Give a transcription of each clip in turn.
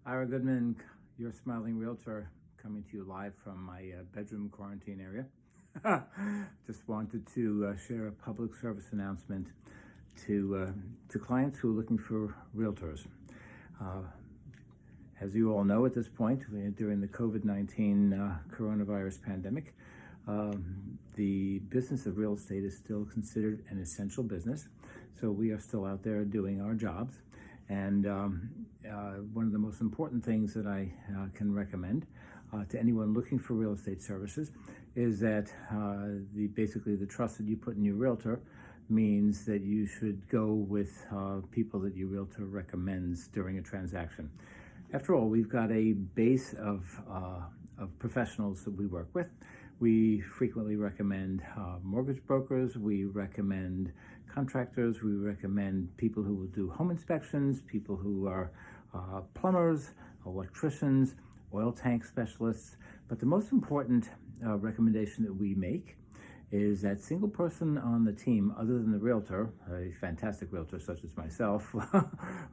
Ira Goodman, your smiling realtor, coming to you live from my bedroom quarantine area. Just wanted to share a public service announcement to clients who are looking for realtors. As you all know at this point, during the COVID-19 coronavirus pandemic, the business of real estate is still considered an essential business. So we are still out there doing our jobs. And one of the most important things that I can recommend to anyone looking for real estate services is that basically the trust that you put in your realtor means that you should go with people that your realtor recommends during a transaction. After all, we've got a base of professionals that we work with. We frequently recommend mortgage brokers, we recommend contractors, we recommend people who will do home inspections, people who are plumbers, electricians, oil tank specialists. But the most important recommendation that we make is that single person on the team, other than the realtor, a fantastic realtor such as myself,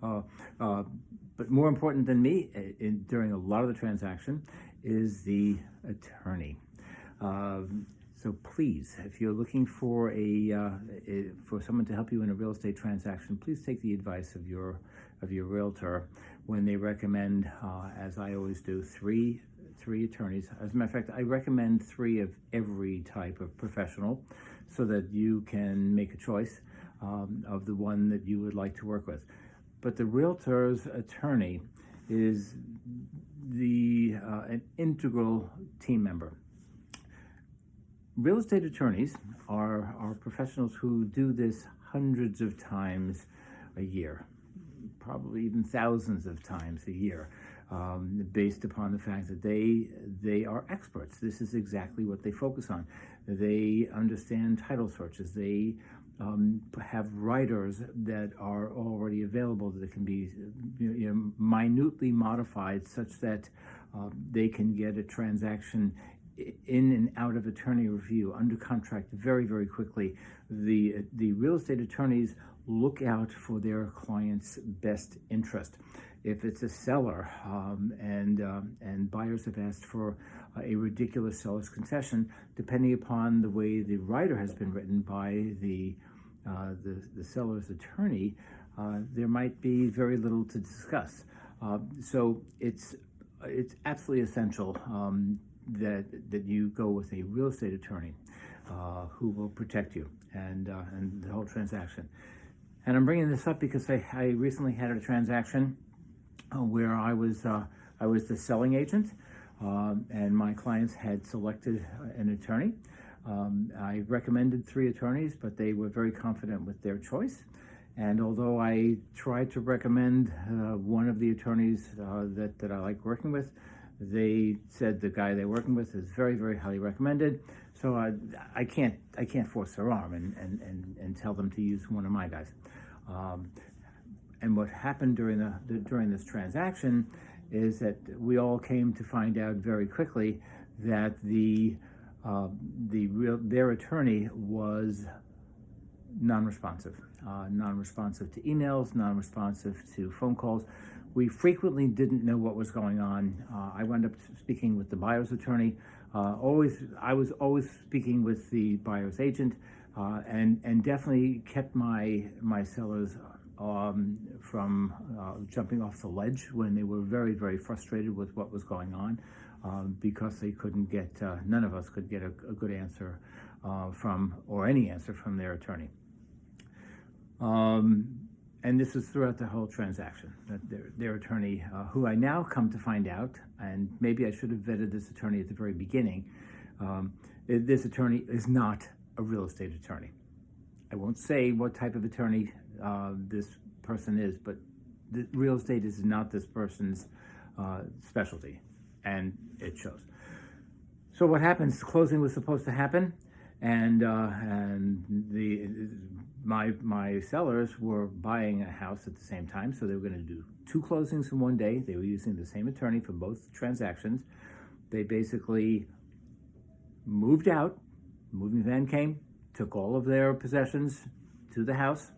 but more important than me during a lot of the transaction is the attorney. So please, if you're looking for for someone to help you in a real estate transaction, please take the advice of your realtor when they recommend, as I always do, three attorneys. As a matter of fact, I recommend 3 of every type of professional so that you can make a choice of the one that you would like to work with. But the realtor's attorney is an integral team member. Real estate attorneys are professionals who do this hundreds of times a year, probably even thousands of times a year, based upon the fact that they are experts. This is exactly what they focus on. They understand title searches. They have writers that are already available that can be minutely modified such that they can get a transaction in and out of attorney review, under contract very, very quickly. The real estate attorneys look out for their client's best interest. If it's a seller and buyers have asked for a ridiculous seller's concession, depending upon the way the writer has been written by the seller's attorney, there might be very little to discuss. So it's absolutely essential that you go with a real estate attorney who will protect you and the whole transaction. And I'm bringing this up because I recently had a transaction where I was the selling agent, and my clients had selected an attorney. I recommended 3 attorneys, but they were very confident with their choice. And although I tried to recommend one of the attorneys that I like working with, they said the guy they're working with is very, very highly recommended. So I can't force their arm and tell them to use one of my guys. And what happened during this transaction is that we all came to find out very quickly that their attorney was non-responsive to emails, non-responsive to phone calls. We frequently didn't know what was going on. I wound up speaking with the buyer's attorney. I was always speaking with the buyer's agent, and definitely kept my sellers from jumping off the ledge when they were very, very frustrated with what was going on, because they couldn't get, none of us could get a good answer or any answer from their attorney. And this is throughout the whole transaction, that their attorney, who I now come to find out, and maybe I should have vetted this attorney at the very beginning, this attorney is not a real estate attorney. I won't say what type of attorney this person is, but the real estate is not this person's specialty, and it shows. So what happens? The closing was supposed to happen, and my sellers were buying a house at the same time, so they were going to do 2 closings in one day. They were using the same attorney for both transactions. They basically moved out. Moving van came, took all of their possessions to the house.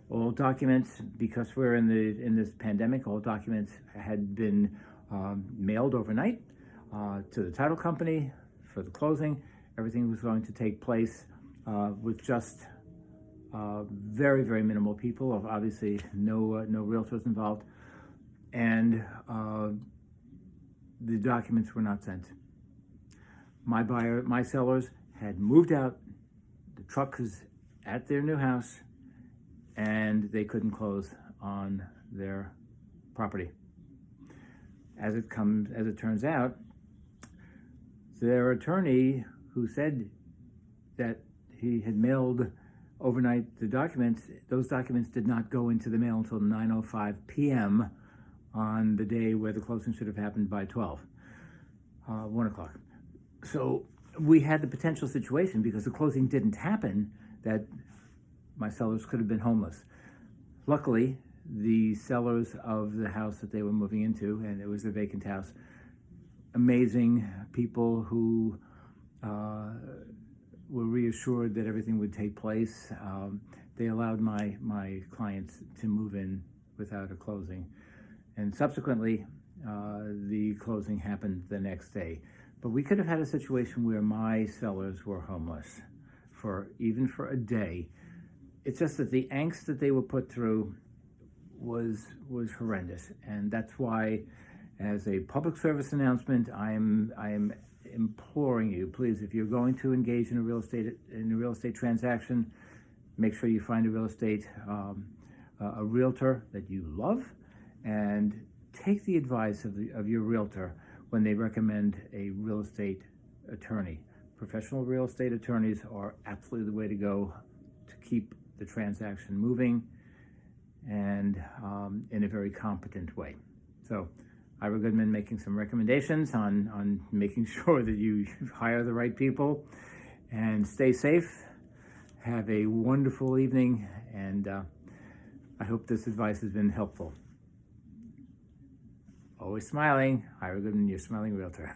All documents, because we're in this pandemic, all documents had been mailed overnight to the title company for the closing. Everything was going to take place with just very, very minimal people. Obviously, no realtors involved, and the documents were not sent. My sellers had moved out. The truck is at their new house, and they couldn't close on their property. As it turns out, their attorney, who said that he had mailed overnight the documents, those documents did not go into the mail until 9:05 p.m. on the day where the closing should have happened by 1 o'clock. So we had the potential situation, because the closing didn't happen, that my sellers could have been homeless. Luckily, the sellers of the house that they were moving into, and it was a vacant house, amazing people who were reassured that everything would take place. They allowed my clients to move in without a closing. And subsequently, the closing happened the next day. But we could have had a situation where my sellers were homeless even for a day. It's just that the angst that they were put through was horrendous. And that's why, as a public service announcement, I am imploring you, please, if you're going to engage in a real estate transaction, make sure you find a realtor that you love, and take the advice of your realtor when they recommend a real estate attorney. Professional real estate attorneys are absolutely the way to go to keep the transaction moving, and in a very competent way. So Ira Goodman making some recommendations on making sure that you hire the right people, and stay safe. Have a wonderful evening, and I hope this advice has been helpful. Always smiling. Ira Goodman, your smiling realtor.